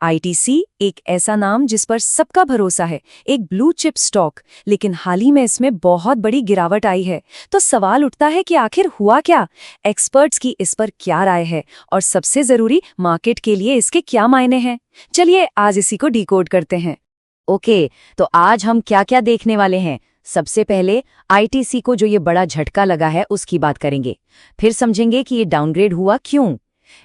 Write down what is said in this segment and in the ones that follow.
ITC एक ऐसा नाम जिस पर सबका भरोसा है, एक ब्लू चिप स्टॉक, लेकिन हाल ही में इसमें बहुत बड़ी गिरावट आई है। तो सवाल उठता है कि आखिर हुआ क्या, एक्सपर्ट्स की इस पर क्या राय है और सबसे जरूरी मार्केट के लिए इसके क्या मायने हैं। चलिए आज इसी को डिकोड करते हैं। ओके, तो आज हम क्या क्या देखने वाले हैं। सबसे पहले आईटीसी को जो ये बड़ा झटका लगा है उसकी बात करेंगे। फिर समझेंगे कि ये डाउनग्रेड हुआ क्यों।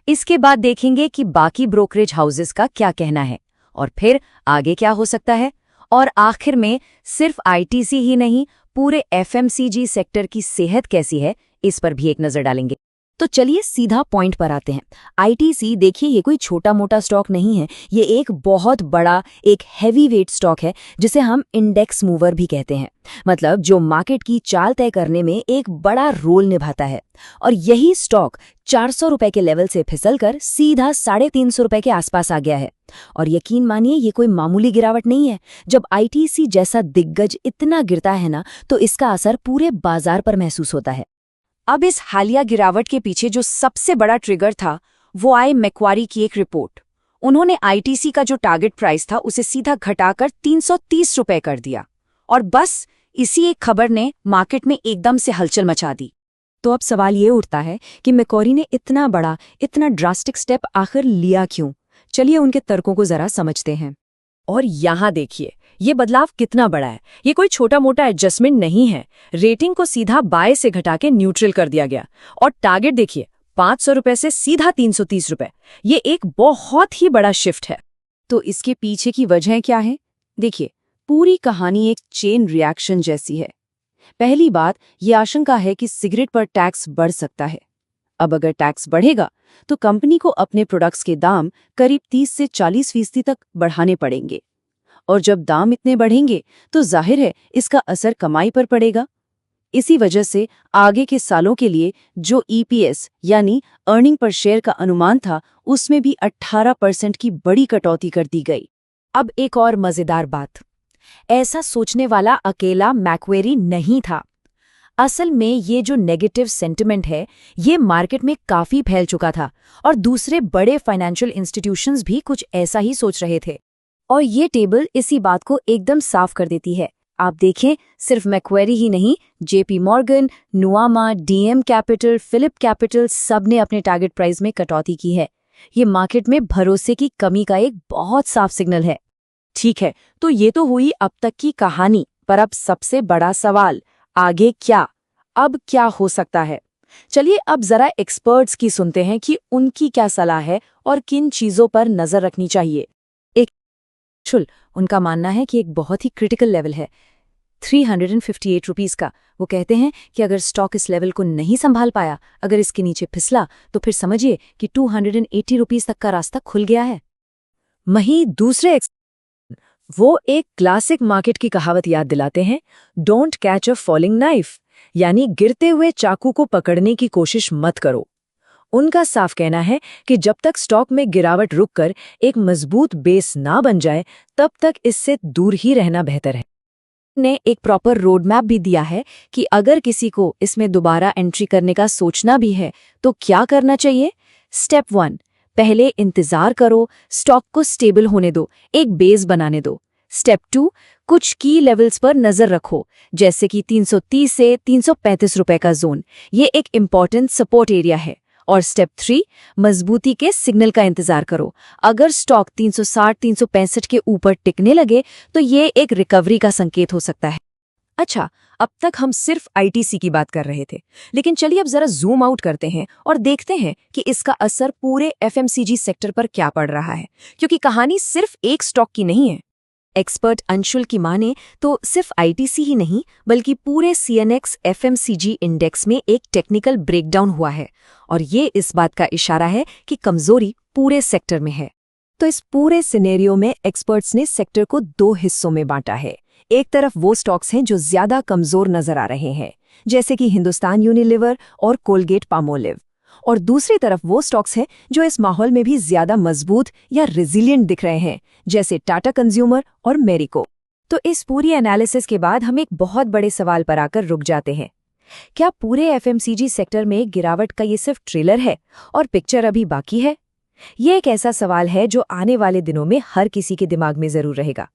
इसके बाद देखेंगे कि बाकी ब्रोकरेज हाउसेस का क्या कहना है और फिर आगे क्या हो सकता है। और आखिर में सिर्फ आईटीसी ही नहीं, पूरे एफएमसीजी सेक्टर की सेहत कैसी है इस पर भी एक नजर डालेंगे। तो चलिए सीधा पॉइंट पर आते हैं। आईटीसी देखिए, ये कोई छोटा मोटा स्टॉक नहीं है, ये एक बहुत बड़ा, एक हैवी वेट स्टॉक है जिसे हम इंडेक्स मूवर भी कहते हैं। मतलब जो मार्केट की चाल तय करने में एक बड़ा रोल निभाता है। और यही स्टॉक 400 रुपए के लेवल से फिसलकर सीधा 350 रुपए के आसपास आ गया है। और यकीन मानिए, ये कोई मामूली गिरावट नहीं है। जब आईटीसी जैसा दिग्गज इतना गिरता है ना, तो इसका असर पूरे बाजार पर महसूस होता है। अब इस हालिया गिरावट के पीछे जो सबसे बड़ा ट्रिगर था, वो आई मैक्वारी की एक रिपोर्ट। उन्होंने आईटीसी का जो टारगेट प्राइस था उसे सीधा घटाकर 330 रुपए कर दिया। और बस इसी एक खबर ने मार्केट में एकदम से हलचल मचा दी। तो अब सवाल ये उठता है कि मैक्वारी ने इतना बड़ा, इतना ड्रास्टिक स्टेप आखिर लिया क्यों। चलिए उनके तर्कों को जरा समझते हैं। और यहाँ देखिए, ये बदलाव कितना बड़ा है। ये कोई छोटा मोटा एडजस्टमेंट नहीं है। रेटिंग को सीधा बाय से घटा के न्यूट्रल कर दिया गया। और टारगेट देखिए, 500 रुपए से सीधा 330 रुपए। ये एक बहुत ही बड़ा शिफ्ट है। तो इसके पीछे की वजह क्या है? देखिए, पूरी कहानी एक चेन रिएक्शन जैसी है। पहली बात, ये आशंका है कि सिगरेट पर टैक्स बढ़ सकता है। अब अगर टैक्स बढ़ेगा तो कंपनी को अपने प्रोडक्ट्स के दाम करीब 30 से 40% तक बढ़ाने पड़ेंगे। और जब दाम इतने बढ़ेंगे तो जाहिर है इसका असर कमाई पर पड़ेगा। इसी वजह से आगे के सालों के लिए जो ईपीएस यानी अर्निंग पर शेयर का अनुमान था, उसमें भी 18% की बड़ी कटौती कर दी गई। अब एक और मजेदार बात, ऐसा सोचने वाला अकेला मैक्वेरी नहीं था। असल में ये जो नेगेटिव सेंटिमेंट है, ये मार्केट में काफी फैल चुका था और दूसरे बड़े फाइनेंशियल इंस्टीट्यूशंस भी कुछ ऐसा ही सोच रहे थे। और ये टेबल इसी बात को एकदम साफ कर देती है। आप देखें, सिर्फ मैक्वेरी ही नहीं, JP Morgan, Nuvama, DM capital, Philip capital सब ने अपने टारगेट प्राइस में कटौती की है। ये मार्केट में भरोसे की कमी का एक बहुत साफ सिग्नल है। ठीक है, तो ये तो हुई अब तक की कहानी, पर अब सबसे बड़ा सवाल, आगे क्या? अब क्या हो सकता है? चलिए अब जरा एक्सपर्ट्स की सुनते हैं कि उनकी क्या सलाह है और किन चीजों पर नजर रखनी चाहिए। उनका मानना है कि एक बहुत ही क्रिटिकल लेवल है 358 रुपीस का। वो कहते हैं कि अगर स्टॉक इस लेवल को नहीं संभाल पाया, अगर इसके नीचे फिसला, तो फिर समझिए कि 280 रुपीस तक का रास्ता खुल गया है। वहीं दूसरे वो एक क्लासिक मार्केट की कहावत याद दिलाते हैं, don't catch a falling knife, यानी गिरते हुए चाकू को पकड़ने की कोशिश मत करो। उनका साफ कहना है कि जब तक स्टॉक में गिरावट रुककर एक मजबूत बेस ना बन जाए, तब तक इससे दूर ही रहना बेहतर है। ने एक प्रॉपर रोड मैप भी दिया है कि अगर किसी को इसमें दोबारा एंट्री करने का सोचना भी है तो क्या करना चाहिए। स्टेप 1, पहले इंतजार करो, स्टॉक को स्टेबल होने दो, एक बेस बनाने दो। स्टेप 2, कुछ की लेवल्स पर नजर रखो, जैसे कि 330 से 335 रुपए का जोन, ये एक इम्पॉर्टेंट सपोर्ट एरिया है। और स्टेप 3, मजबूती के सिग्नल का इंतजार करो। अगर स्टॉक 360-365 के ऊपर टिकने लगे तो ये एक रिकवरी का संकेत हो सकता है। अच्छा, अब तक हम सिर्फ आईटीसी की बात कर रहे थे, लेकिन चलिए अब जरा जूम आउट करते हैं और देखते हैं कि इसका असर पूरे एफएमसीजी सेक्टर पर क्या पड़ रहा है, क्योंकि कहानी सिर्फ एक स्टॉक की नहीं है। एक्सपर्ट अंशुल की माने तो सिर्फ आईटीसी ही नहीं, बल्कि पूरे सीएनएक्स एफएमसीजी इंडेक्स में एक टेक्निकल ब्रेकडाउन हुआ है और ये इस बात का इशारा है कि कमजोरी पूरे सेक्टर में है। तो इस पूरे सिनेरियो में एक्सपर्ट्स ने सेक्टर को 2 हिस्सों में बांटा है। एक तरफ वो स्टॉक्स हैं जो ज्यादा कमजोर नजर आ रहे हैं, जैसे कि हिंदुस्तान यूनिलीवर और कोलगेट पामोलिव, और दूसरी तरफ वो स्टॉक्स हैं जो इस माहौल में भी ज्यादा मजबूत या रेजिलिएंट दिख रहे हैं, जैसे टाटा कंज्यूमर और मेरिको। तो इस पूरी एनालिसिस के बाद हम एक बहुत बड़े सवाल पर आकर रुक जाते हैं। क्या पूरे एफएमसीजी सेक्टर में गिरावट का ये सिर्फ ट्रेलर है और पिक्चर अभी बाकी है? ये एक ऐसा सवाल है जो आने वाले दिनों में हर किसी के दिमाग में जरूर रहेगा।